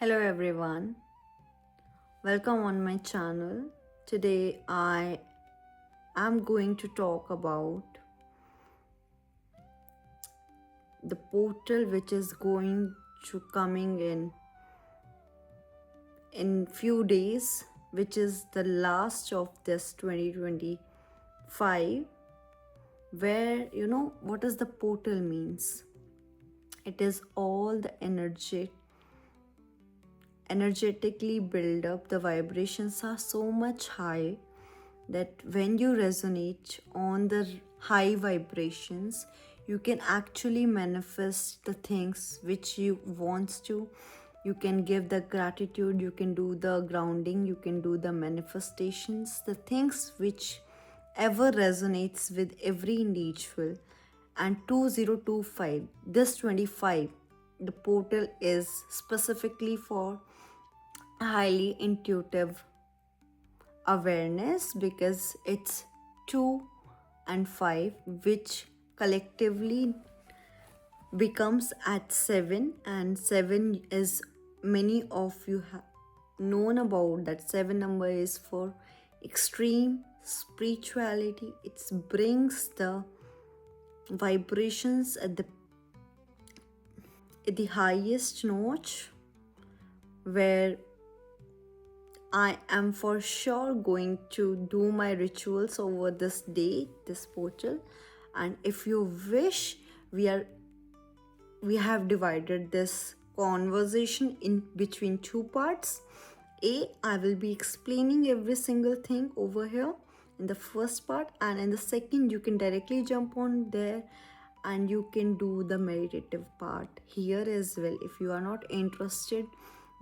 Hello everyone, welcome on my channel. Today I am going to talk about the portal which is going to coming in few days, which is the last of this 2025, where what does the portal means. It is all the energetically build up. The vibrations are so much high that when you resonate on the high vibrations, you can actually manifest the things which you want to. You can give the gratitude, you can do the grounding, you can do the manifestations, the things which ever resonates with every individual. And 2025, this 25, the portal is specifically for highly intuitive awareness, because it's 2 and 5 which collectively becomes at 7, and 7 is many of you have known about that 7 number is for extreme spirituality. It brings the vibrations at the highest notch, where I am for sure going to do my rituals over this day, this portal. And if you wish, we have divided this conversation in between two parts. I will be explaining every single thing over here in the first part, and in the second you can directly jump on there and you can do the meditative part here as well. If you are not interested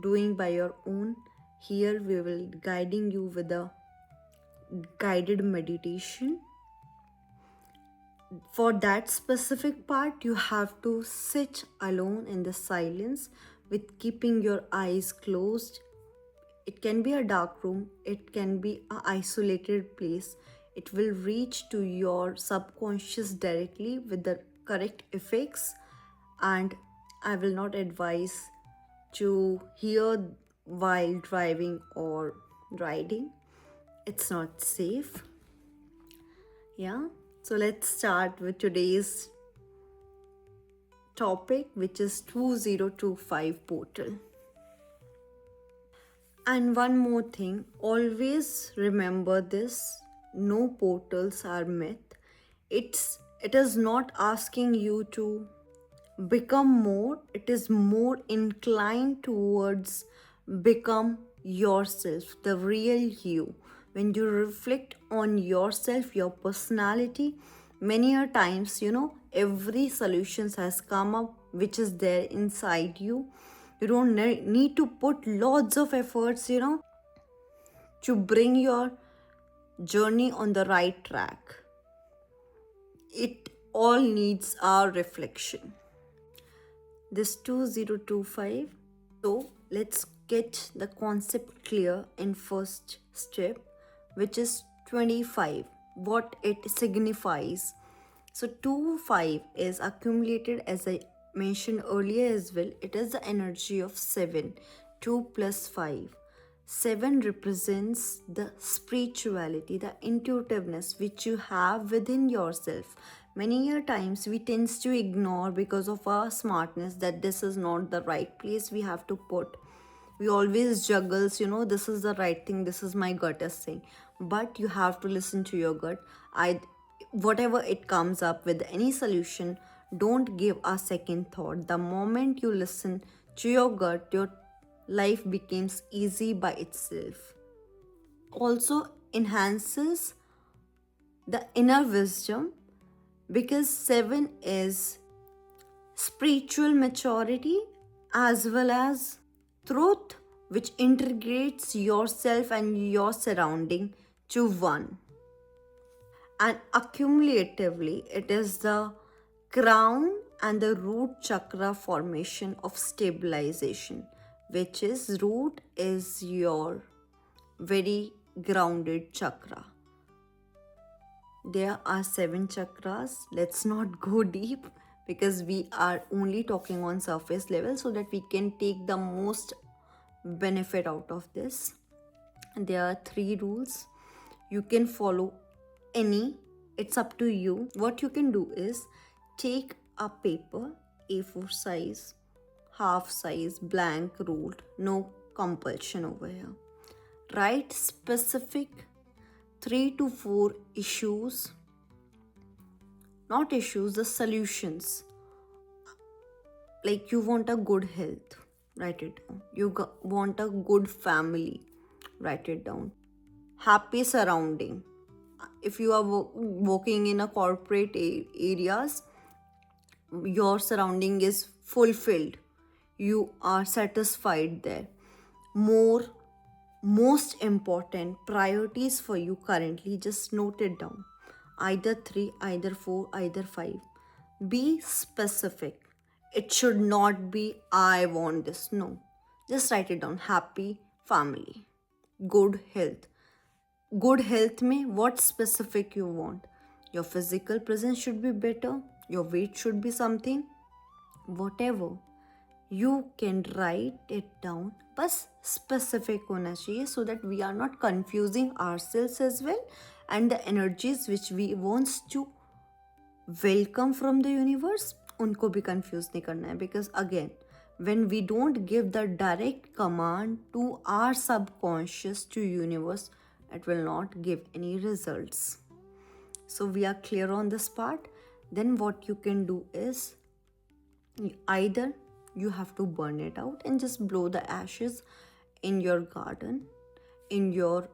doing by your own, here we will guiding you with a guided meditation. For that specific part, you have to sit alone in the silence with keeping your eyes closed. It can be a dark room, it can be an isolated place. It will reach to your subconscious directly with the correct effects, and I will not advise to hear while driving or riding. It's not safe. Yeah, so let's start with today's topic, which is 2025 portal. And one more thing, always remember this: no portals are myth. It is not asking you to become more, it is more inclined towards become yourself, the real you. When you reflect on yourself, your personality, many a times every solutions has come up which is there inside you. You don't need to put lots of efforts to bring your journey on the right track. It all needs our reflection. This 2025. So let's get the concept clear in first step, which is 25, what it signifies. So 25 is accumulated, as I mentioned earlier as well. It is the energy of 7, 2 plus 5. 7 represents the spirituality, the intuitiveness which you have within yourself. Many a times we tend to ignore because of our smartness that this is not the right place we have to put. We always juggles, this is the right thing, this is my gut is saying. But you have to listen to your gut. Whatever it comes up with, any solution, don't give a second thought. The moment you listen to your gut, your life becomes easy by itself. Also enhances the inner wisdom, because 7 is spiritual maturity as well as truth, which integrates yourself and your surrounding to one. And accumulatively, it is the crown and the root chakra formation of stabilization, which is root is your very grounded chakra. There are 7 chakras. Let's not go deep because we are only talking on surface level, so that we can take the most benefit out of this. There are 3 rules. You can follow any, it's up to you. What you can do is take a paper, A4 size, half size, blank, ruled, no compulsion over here. Write specific 3 to 4 issues, not issues, the solutions. Like you want a good health, write it down. You want a good family, write it down. Happy surrounding. If you are working in a corporate areas, your surrounding is fulfilled. You are satisfied there. Most important priorities for you currently, just note it down. Either 3, either 4, either 5. Be specific. It should not be I want this. No. Just write it down. Happy family. Good health. Good health में what specific you want. Your physical presence should be better. Your weight should be something. Whatever. You can write it down. बस specific होना चाहिए so that we are not confusing ourselves as well, and the energies which we wants to welcome from the universe, उनको भी confuse नहीं करना है. Because again, when we don't give the direct command to our subconscious, to universe, it will not give any results. So we are clear on this part. Then what you can do is either you have to burn it out and just blow the ashes in your garden, in your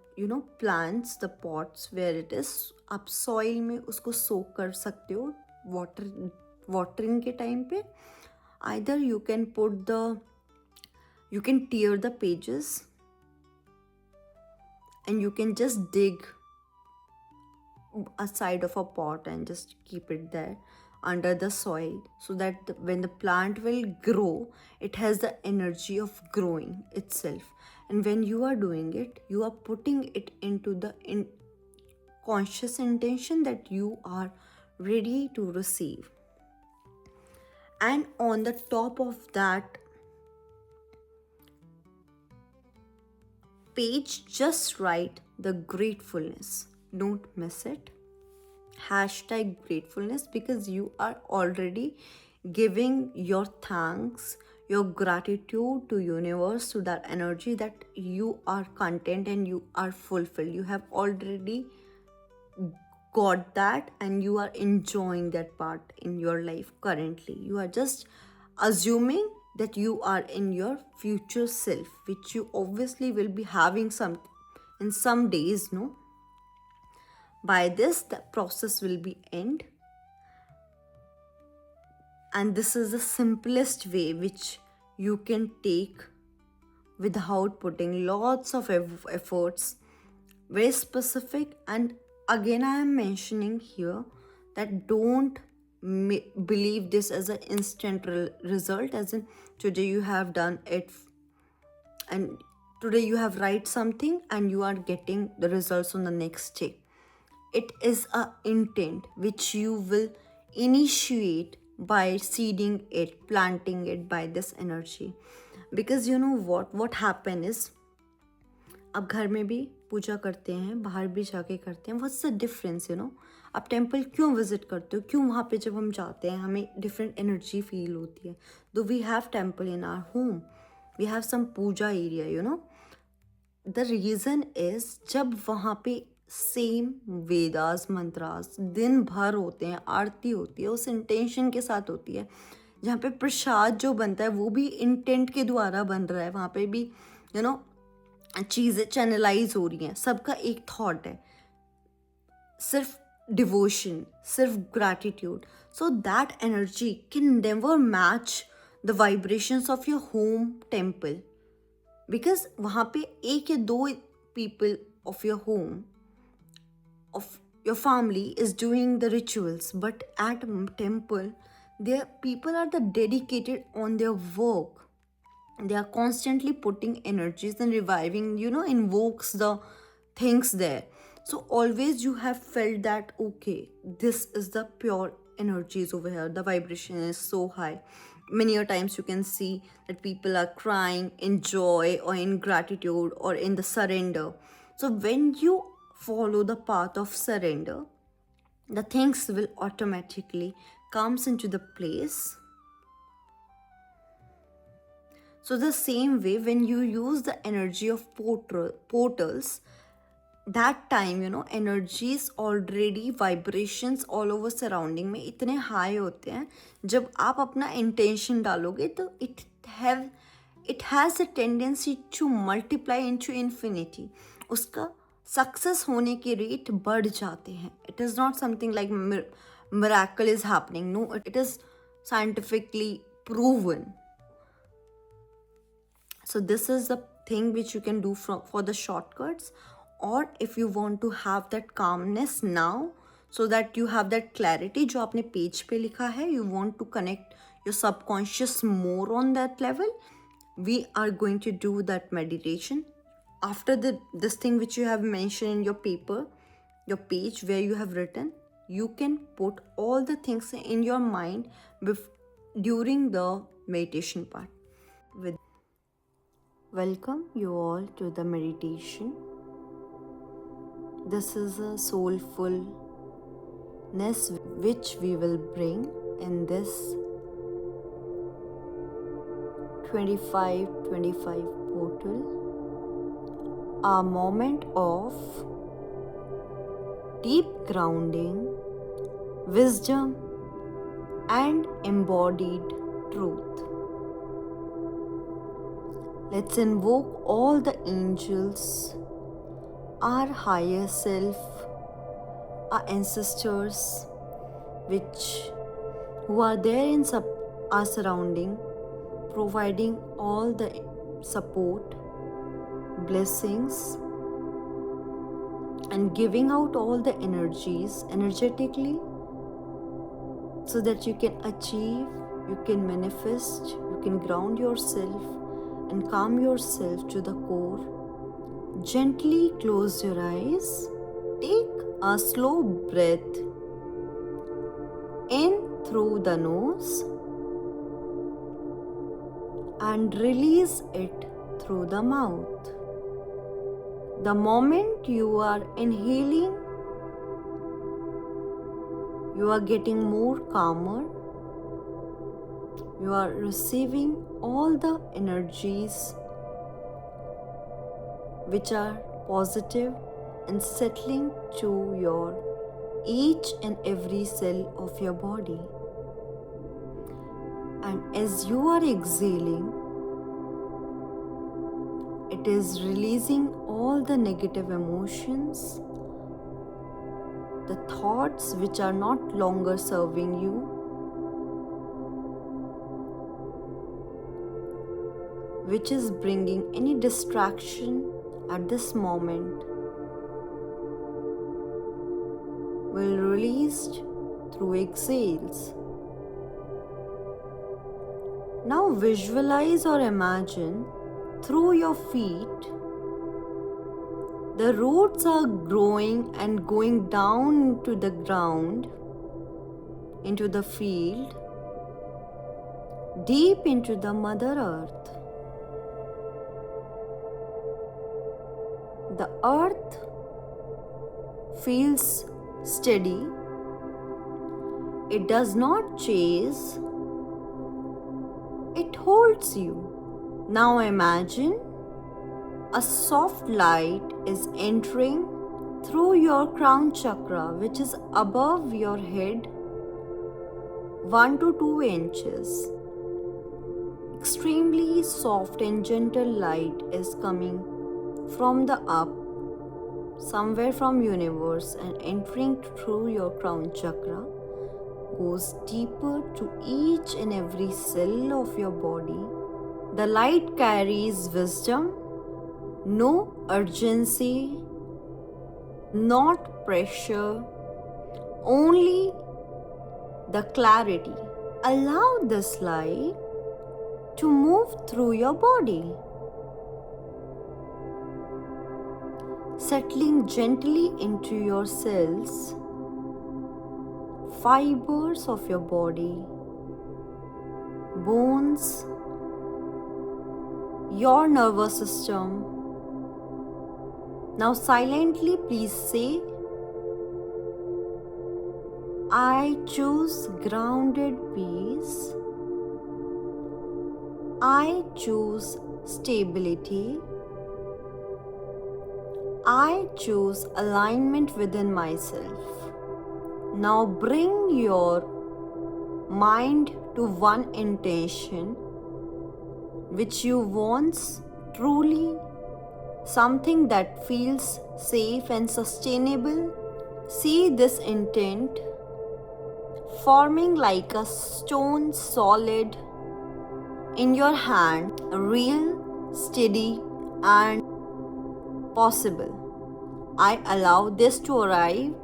plants, the pots where it is. आप soil में उसको soak कर सकते हो watering के time पे. Either you can tear the pages and you can just dig a side of a pot and just keep it there under the soil, so that when the plant will grow, it has the energy of growing itself. And when you are doing it, you are putting it into the conscious intention that you are ready to receive. And on the top of that page, just write the gratefulness. Don't miss it. Hashtag gratefulness, because you are already giving your thanks, your gratitude to universe, to that energy, that you are content and you are fulfilled. You have already got that and you are enjoying that part in your life currently. You are just assuming that you are in your future self, which you obviously will be having in some days, no? By this, the process will be end. And this is the simplest way which you can take without putting lots of efforts. Very specific. And again, I am mentioning here that don't believe this as an instant result, as in today you have done it and today you have write something and you are getting the results on the next day. It is an intent which you will initiate by seeding it, planting it by this energy. Because you know what happen is, अब घर में भी पूजा करते हैं, बाहर भी जाके करते हैं. What's the difference, आप टेम्पल क्यों विजिट करते हो? क्यों वहाँ पे जब हम जाते हैं हमें डिफरेंट एनर्जी फील होती है? Though we have temple in our home, we have some puja area, the reason is जब वहाँ पे सेम वेदास मंत्रास दिन भर होते हैं, आरती होती है, उस इंटेंशन के साथ होती है. जहाँ पे प्रसाद जो बनता है वो भी इंटेंट के द्वारा बन रहा है. वहाँ पे भी चीज़ें चैनलाइज हो रही हैं. सबका एक थॉट है, सिर्फ डिवोशन, सिर्फ gratitude. So that energy can never match the vibrations of your home temple. Because वहाँ पे एक या दो people of your home, of your family is doing the rituals, but at temple their people are the dedicated on their work. They are constantly putting energies and reviving, invokes the things there. So always you have felt that okay, this is the pure energies over here, the vibration is so high. many a times you can see that people are crying in joy or in gratitude or in the surrender. So when you follow the path of surrender, the things will automatically comes into the place. So the same way, when you use the energy of portals, that time energies already vibrations all over surrounding में इतने high होते हैं, जब आप अपना intention डालोगे तो it has a tendency to multiply into infinity. उसका सक्सेस होने के रेट बढ़ जाते हैं. It is not something like miracle is happening. No, it is scientifically proven. So this is the thing which you can do for the shortcuts. Or if you want to have that calmness now, so that you have that clarity जो आपने page पे लिखा है, you want to connect your subconscious more on that level, we are going to do that meditation. After this thing which you have mentioned in your paper, your page where you have written, you can put all the things in your mind during the meditation part. Welcome you all to the meditation. This is a soulfulness which we will bring in this 25-25 portal. A moment of deep grounding, wisdom and embodied truth. Let's invoke all the angels, our higher self, our ancestors, who are there in our surrounding, providing all the support, blessings, and giving out all the energies energetically, so that you can achieve, you can manifest, you can ground yourself and calm yourself to the core. Gently close your eyes. Take a slow breath in through the nose and release it through the mouth. The moment you are inhaling, you are getting more calmer. You are receiving all the energies which are positive and settling to your each and every cell of your body. And as you are exhaling, it is releasing all the negative emotions, the thoughts which are not longer serving you, which is bringing any distraction at this moment, will released through exhales. Now visualize or imagine through your feet the roots are growing and going down to the ground, into the field, deep into the Mother Earth. The earth feels steady. It does not chase. It holds you. Now imagine a soft light is entering through your crown chakra, which is above your head 1 to 2 inches. Extremely soft and gentle light is coming from the up, somewhere from universe, and entering through your crown chakra, goes deeper to each and every cell of your body. The light carries wisdom, no urgency, not pressure, only the clarity. Allow this light to move through your body, settling gently into your cells, fibers of your body, bones, your nervous system. Now silently please say, I choose grounded peace. I choose stability. I choose alignment within myself. Now bring your mind to one intention which you want truly, something that feels safe and sustainable. See this intent forming like a stone solid in your hand, real, steady, and possible. I allow this to arrive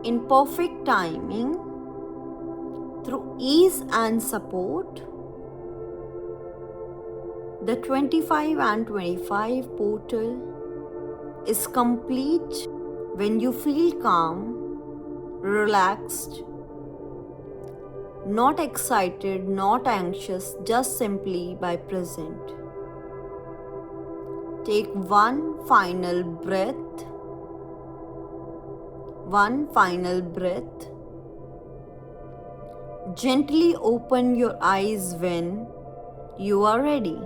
in perfect timing through ease and support. The 25 and 25 portal is complete when you feel calm, relaxed, not excited, not anxious, just simply by present. Take one final breath. One final breath. Gently open your eyes when you are ready.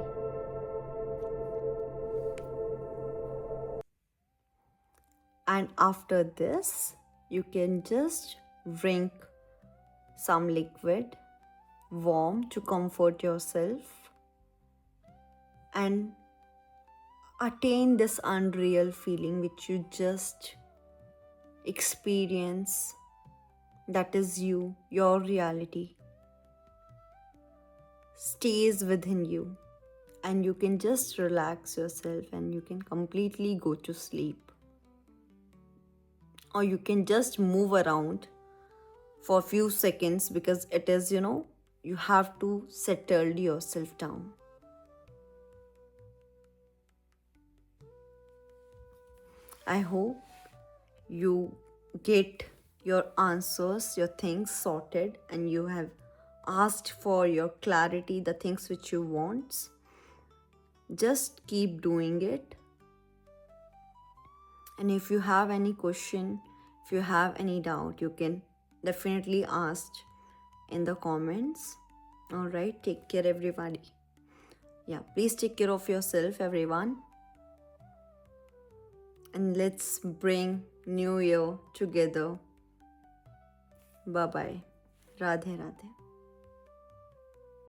And after this, you can just drink some liquid warm to comfort yourself and attain this unreal feeling which you just experience. That is you, your reality stays within you, and you can just relax yourself and you can completely go to sleep, or you can just move around for a few seconds because it is, you have to settle yourself down. I hope you get your answers, your things sorted, and you have asked for your clarity, the things which you want. Just keep doing it. And if you have any question, if you have any doubt, you can definitely ask in the comments. All right, take care everybody. Yeah, please take care of yourself everyone. And let's bring New Year together. Bye bye. Radhe Radhe.